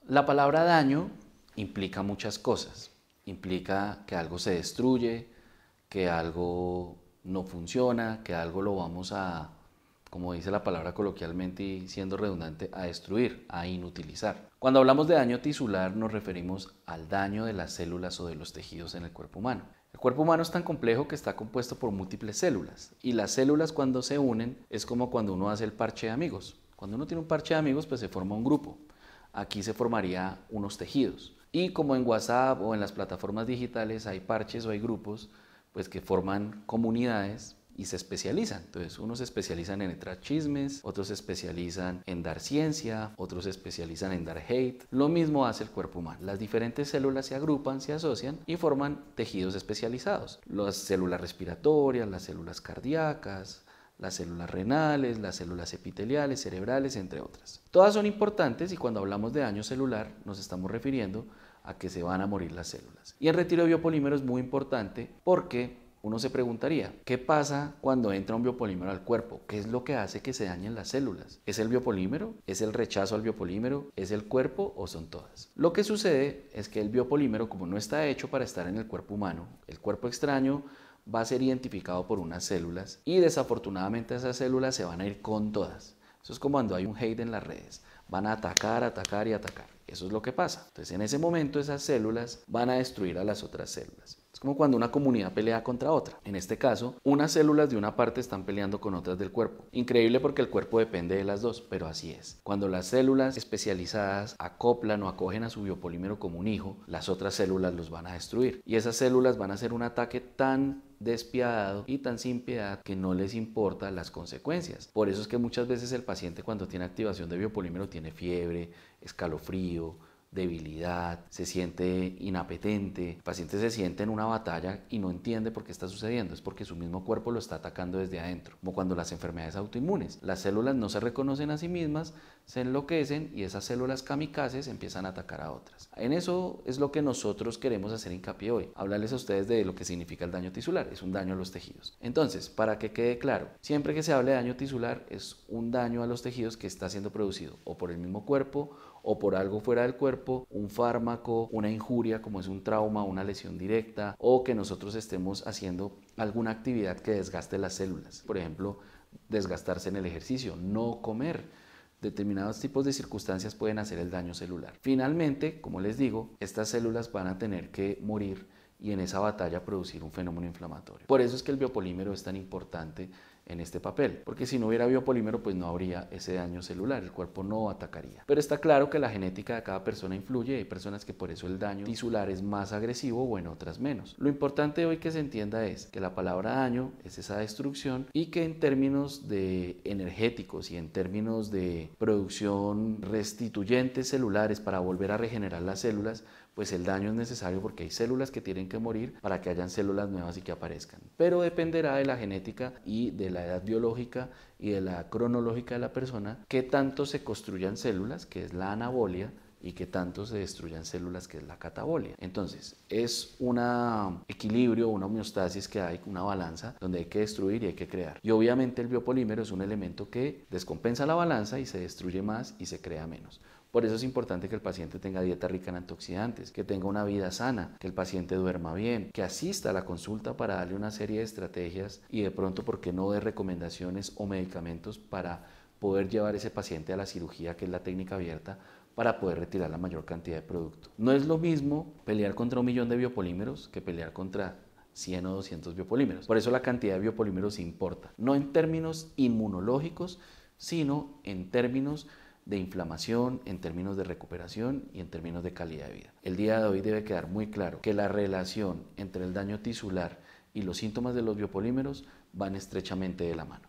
La palabra daño implica muchas cosas. Implica que algo se destruye, que algo no funciona, que algo lo vamos a, como dice la palabra coloquialmente y siendo redundante, a destruir, a inutilizar. Cuando hablamos de daño tisular nos referimos al daño de las células o de los tejidos en el cuerpo humano. El cuerpo humano es tan complejo que está compuesto por múltiples células y las células cuando se unen es como cuando uno hace el parche de amigos. Cuando uno tiene un parche de amigos pues se forma un grupo. Aquí se formaría unos tejidos. Y como en WhatsApp o en las plataformas digitales hay parches o hay grupos pues que forman comunidades y se especializan. Entonces, unos se especializan en entrar chismes, otros se especializan en dar ciencia, otros se especializan en dar hate. Lo mismo hace el cuerpo humano. Las diferentes células se agrupan, se asocian y forman tejidos especializados. Las células respiratorias, las células cardíacas, las células renales, las células epiteliales, cerebrales, entre otras. Todas son importantes y cuando hablamos de daño celular nos estamos refiriendo a que se van a morir las células. Y el retiro de biopolímero es muy importante porque uno se preguntaría, ¿qué pasa cuando entra un biopolímero al cuerpo? ¿Qué es lo que hace que se dañen las células? ¿Es el biopolímero? ¿Es el rechazo al biopolímero? ¿Es el cuerpo o son todas? Lo que sucede es que el biopolímero, como no está hecho para estar en el cuerpo humano, el cuerpo extraño va a ser identificado por unas células y desafortunadamente esas células se van a ir con todas. Eso es como cuando hay un hate en las redes. Van a atacar, atacar y atacar. Eso es lo que pasa. Entonces en ese momento esas células van a destruir a las otras células. Es como cuando una comunidad pelea contra otra. En este caso, unas células de una parte están peleando con otras del cuerpo. Increíble porque el cuerpo depende de las dos, pero así es. Cuando las células especializadas acoplan o acogen a su biopolímero como un hijo, las otras células los van a destruir. Y esas células van a hacer un ataque tan despiadado y tan sin piedad que no les importa las consecuencias. Por eso es que muchas veces el paciente cuando tiene activación de biopolímero tiene fiebre, escalofrío, debilidad, se siente inapetente, el paciente se siente en una batalla y no entiende por qué está sucediendo, es porque su mismo cuerpo lo está atacando desde adentro, como cuando las enfermedades autoinmunes, las células no se reconocen a sí mismas, se enloquecen y esas células kamikazes empiezan a atacar a otras. En eso es lo que nosotros queremos hacer hincapié hoy, hablarles a ustedes de lo que significa el daño tisular, es un daño a los tejidos. Entonces, para que quede claro, siempre que se hable de daño tisular es un daño a los tejidos que está siendo producido o por el mismo cuerpo o por algo fuera del cuerpo, un fármaco, una injuria como es un trauma, una lesión directa o que nosotros estemos haciendo alguna actividad que desgaste las células. Por ejemplo, desgastarse en el ejercicio, no comer. Determinados tipos de circunstancias pueden hacer el daño celular. Finalmente, como les digo, estas células van a tener que morir y en esa batalla producir un fenómeno inflamatorio. Por eso es que el biopolímero es tan importante en este papel, porque si no hubiera biopolímero pues no habría ese daño celular, el cuerpo no atacaría. Pero está claro que la genética de cada persona influye, hay personas que por eso el daño tisular es más agresivo o en otras menos. Lo importante hoy que se entienda es que la palabra daño es esa destrucción y que en términos de energéticos y en términos de producción restituyentes celulares para volver a regenerar las células, pues el daño es necesario porque hay células que tienen que morir para que hayan células nuevas y que aparezcan. Pero dependerá de la genética y de la edad biológica y de la cronológica de la persona, qué tanto se construyan células, que es la anabolia, y qué tanto se destruyan células, que es la catabolia. Entonces, es un equilibrio, una homeostasis que hay, una balanza, donde hay que destruir y hay que crear. Y obviamente el biopolímero es un elemento que descompensa la balanza y se destruye más y se crea menos. Por eso es importante que el paciente tenga dieta rica en antioxidantes, que tenga una vida sana, que el paciente duerma bien, que asista a la consulta para darle una serie de estrategias y de pronto, ¿por qué no?, de recomendaciones o medicamentos para poder llevar ese paciente a la cirugía, que es la técnica abierta, para poder retirar la mayor cantidad de producto. No es lo mismo pelear contra 1.000.000 de biopolímeros que pelear contra 100 o 200 biopolímeros. Por eso la cantidad de biopolímeros importa, no en términos inmunológicos, sino en términos de inflamación, en términos de recuperación y en términos de calidad de vida. El día de hoy debe quedar muy claro que la relación entre el daño tisular y los síntomas de los biopolímeros van estrechamente de la mano.